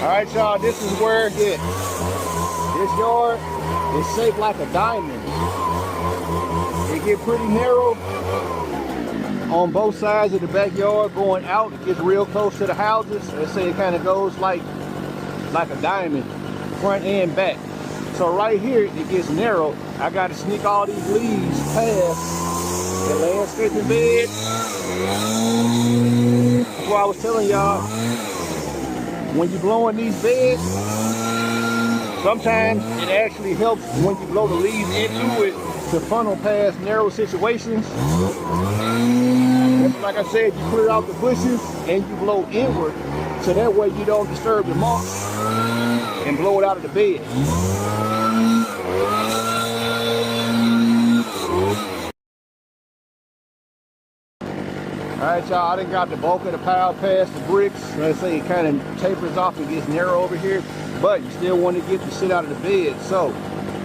Alright y'all, this is where it gets. This yard is shaped like a diamond. It get pretty narrow on both sides of the backyard going out. It gets real close to the houses. Let's say it kind of goes like a diamond, front and back. So right here, it gets narrow. I got to sneak all these leaves past the landscaping bed. That's why I was telling y'all, when you blow in these beds, sometimes it actually helps when you blow the leaves into it to funnel past narrow situations. That's like I said, you clear out the bushes and you blow inward, so that way you don't disturb the moss and blow it out of the bed. Alright y'all, I done got the bulk of the pile past the bricks. Let's say it kind of tapers off and gets narrow over here, but you still want to get the shit out of the bed. So,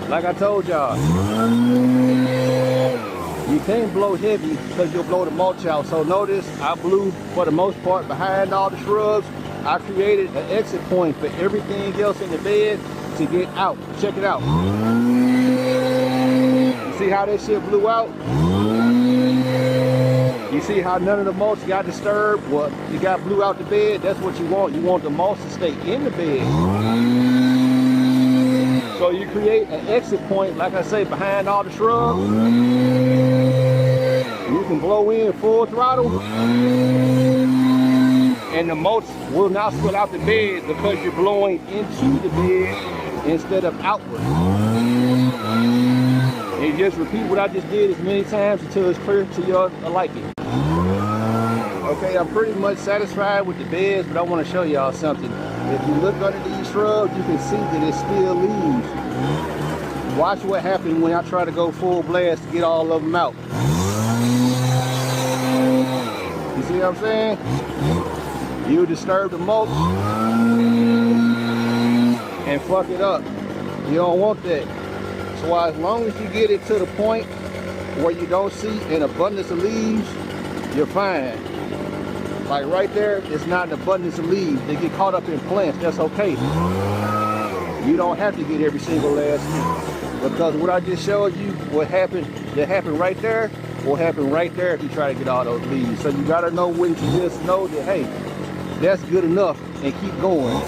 like I told y'all, you can't blow heavy because you'll blow the mulch out. So notice I blew, for the most part, behind all the shrubs. I created an exit point for everything else in the bed to get out. Check it out. You see how that shit blew out? You see how none of the mulch got disturbed? Well, you got blew out the bed. That's what you want. You want the mulch to stay in the bed. So you create an exit point, like I say, behind all the shrubs. You can blow in full throttle, and the mulch will not spill out the bed because you're blowing into the bed instead of outward. And you just repeat what I just did as many times until it's clear to your liking. Okay, I'm pretty much satisfied with the beds, but I want to show y'all something. If you look under these shrubs, you can see that it's still leaves. Watch what happens when I try to go full blast to get all of them out. You see what I'm saying? You disturb the mulch and fuck it up. You don't want that. So as long as you get it to the point where you don't see an abundance of leaves, you're fine. Like right there, it's not an abundance of leaves. They get caught up in plants. That's okay. You don't have to get every single last leaf, because what I just showed you, what happened, that happened right there, will happen right there if you try to get all those leaves. So you gotta know when to just know that, hey, that's good enough, and keep going.